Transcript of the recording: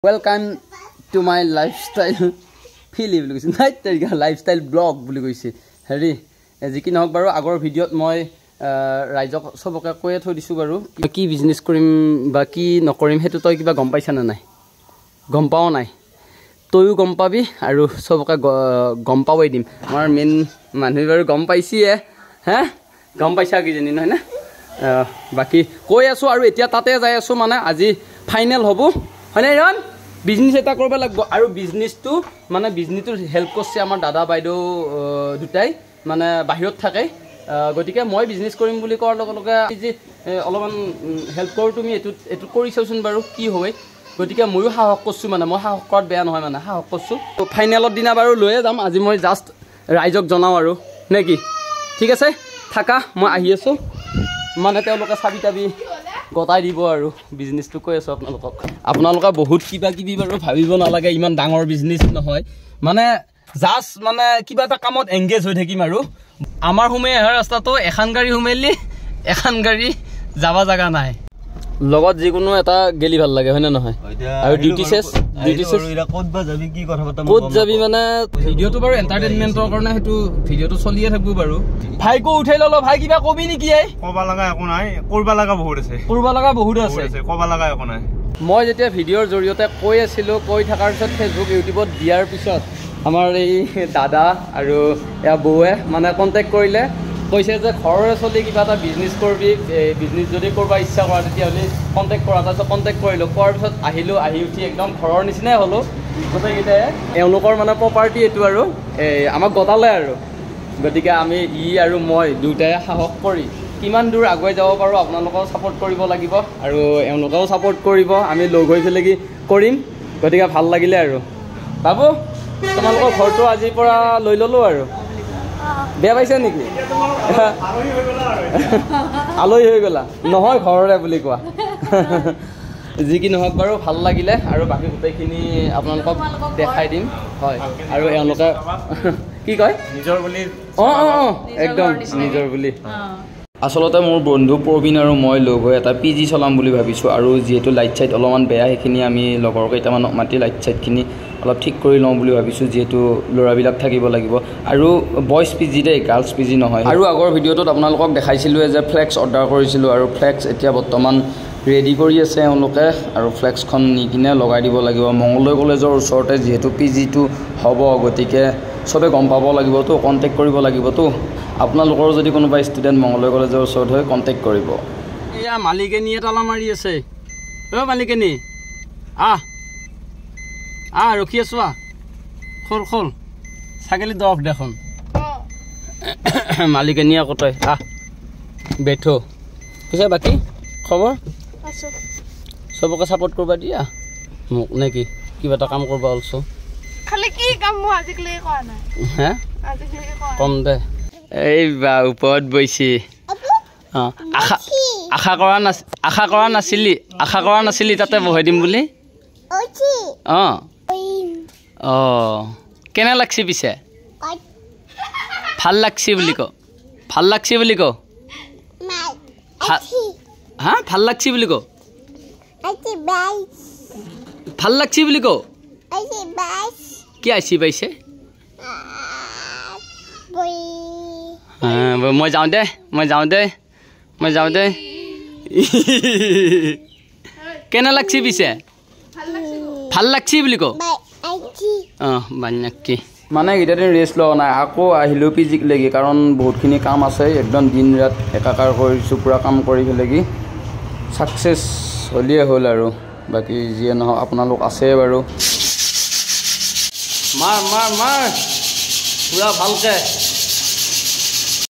Welcome to my lifestyle film বুলি কৈছে নাই তাৰিকা লাইফষ্টাইল ব্লগ বুলি কৈছে হেৰি যিকি নহক বাৰু আগৰ ভিডিঅ'ত মই ৰাইজক সবকে কৈ থৈ দিছো বাৰু কি বিজনেস কৰিম বা কি নকৰিম হেতু তই কিবা গম পাইছা না নাই গম পাও নাই তয়ো গম পাবি আৰু সবকে গম পাবই দিম আমাৰ মেন মানুহ বাৰু গম পাইছিয়ে হে গম পাইছা কি জানি নহয় না বাকি কৈ আছো আৰু এতিয়া তাতে যাই আছো মানে আজি ফাইনাল হ'ব হয়নে ৰন বিজনেস এটা কৰিব লাগিব আৰু বিজনেসটো মানে বিজনেসটো হেল্প কৰিছে আমাৰ দাদা বাইদেউ দুটাই মানে বাহিৰত থাকে গতিকে মই বিজনেস কৰিম বুলি কোৱাৰ লগে লগে যে অলপমান হেল্প কৰো তুমি এটো কৰি চাওচোন বাৰু কি হয় গতিকে ময়ো সাহস কৰিছো মানে মই সাহস কৰাত বেয়া নহয় মানে সাহস কৰিছো ফাইনালৰ দিনা বাৰু লৈয়ে যাম আজি মই জাস্ট ৰাইজক জনাও আৰু নে কি ঠিক আছে থাকা মই আহি আছো মানে তেওঁলোকে চাবি তাবি গতাই দিব আৰু বিজনেসটো কৈ আছো আপোনালোকে বহুত কিবা কিবি বাৰু ভাবিব নালাগে ইমান ডাঙৰ বিজনেস নহয় মানে জাস্ট মানে কিবা এটা কামত এংগেজ হৈ থাকিম আৰু আমাৰ হুমে এহাৰ ৰাস্তাটো এখন গাড়ী হুমেলি এখন গাড়ী যাবা জাগা নাই লগত যিকোনো এটা গেলি ভাল লাগে হয় না নহয় আৰু ডিউটি সেস এৰা ক'ত বা যাবি কি কথা পাতা ক'ত যাবি মানে ভিডিওটো বাৰু এন্টাৰটেইনমেন্টৰ কাৰণে হেতু ভিডিওটো চলিয়ে থাকবো বাৰু ভাইকো উঠাই ললো ভাই কিবা কবি নেকি এই কবা লাগা একো নাই কৰবা লাগা বহুত আছে কবা লাগা একো নাই মই যেতিয়া ভিডিওৰ জৰিয়তে কৈ আছিলো কৈ থাকাৰ পিছত ফেসবুক ইউটিউবত দিয়াৰ পিছত আমাৰ এই দাদা আৰু এয়া বৌয়ে মানে কন্টাক্ট কৰিলে কৈছে যে ঘৰৰে চলি কিবা এটা বিজনেস কৰবি বিজনেস যদি কৰবা ইচ্ছা কৰা তেতিয়া হলি কন্টাক্ট কৰা তাৰপিছত কন্টাক্ট কৰিলো কোৱাৰ পিছত আহিলো আহি উঠি একদম ঘৰৰ নিচিনাই হলো গোটেইকেইটা এওঁলোকৰ মানে প্ৰপাৰ্টি এইটো আৰু আমাক গতালে আৰু গতিকে আমি ই আৰু মই দুটাই সাহস কৰি কিমান দূৰ আগুৱাই যাব পাৰো আপোনালোকক সাপোৰ্ট কৰিব লাগিব আৰু এওঁলোকেও সাপোৰ্ট কৰিব আমি লগ হৈ ফেলে কি কৰিম গতিকে ভাল লাগিলে আৰু বাবু তোমালোকৰ ঘৰটো আজিৰ পৰা লৈ ললো আৰু বেয়া পাইছে নেকি আলহী হৈ গলা নহয় ঘৰৰে বুলি কোৱা যি কি নহওক বাৰু ভাল লাগিলে আৰু বাকি গোটেইখিনি আপোনালোকক দেখাই দিম হয় আৰু এওঁলোকে কি কয় নিজৰ বুলি একদম নিজৰ বুলি আসলতে মোৰ বন্ধু প্ৰবীণ আৰু মই লগ হৈ এটা পিজি চলাম বুলি ভাবিছো আৰু যেহেতু লাইট চাইট অলপমান বেয়া সেইখিনি আমি লগৰ কেইটামান মাটি লাইট চাইটখিনি অলপ ঠিক কৰি লওঁ বুলি ভাবিছো যেহেতু ল'ৰাবিলাক থাকিব লাগিব আৰু বয়জ পিজি দেই গাৰ্লছ পিজি নহয় আৰু আগৰ ভিডিঅ'টোত আপোনালোকক দেখাইছিলো যে ফ্লেক্স অৰ্ডাৰ কৰিছিলো আৰু ফ্লেক্স এতিয়া বৰ্তমান ৰেডি কৰি আছে এওঁলোকে আৰু ফ্লেক্সখন নি কিনে লগাই দিব লাগিব মংগলদৈ কলেজৰ ওচৰতে যেহেতু পিজিটো হ'ব গতিকে সবে গম পাব লাগিবতো কণ্টেক্ট কৰিব লাগিবতো আপোনালোকৰ যদি কোনোবা ষ্টুডেণ্ট মংগলদৈ কলেজৰ ওচৰত হয় কণ্টেক্ট কৰিব এয়া মালিকেনীয়ে তালা মাৰি আছে মালিকেনী ৰখি আছো খোল ছাগলী দৰক দেখোন মালিকেনী আকৌ তই বেঠো পিছে বাকী খবৰ সবকে সাপোৰ্ট কৰবা দিয়া মোক নেকি কিবা এটা কাম কৰবা অলছো খালি কি কাম মই আজিকলে কৰা নাই হে আজিকলে কৰা কম দে এই বা ওপৰত বইছি আশা কৰা নাছিলি তাতে বহাই দিম বুলি কেনে লাগছি পিছে ভাল লাগছি বুলি ক ভাল লাগছি বুলি ক ভাল লাগছি বুলি ক ভাল লাগছি বুলি ক কি আইছি পাইছে মই যাওঁ দে কেনে লাগছি পিছে ভাল লাগছি বুলি ক বান্যাকি মানে এইকেইটা ৰেষ্ট লোৱা নাই আকৌ আহিলো পিজিক লাগি কাৰণ বহুতখিনি কাম আছে একদম দিন ৰাত একাকাৰ কৰিছোঁ পুৰা কাম কৰি ফেলেগি ছাকচেছ হ'লিয়ে হ'ল আৰু বাকী যিয়ে নহওক আপোনালোক আছে বাৰু মাৰ পুৰা ভালকে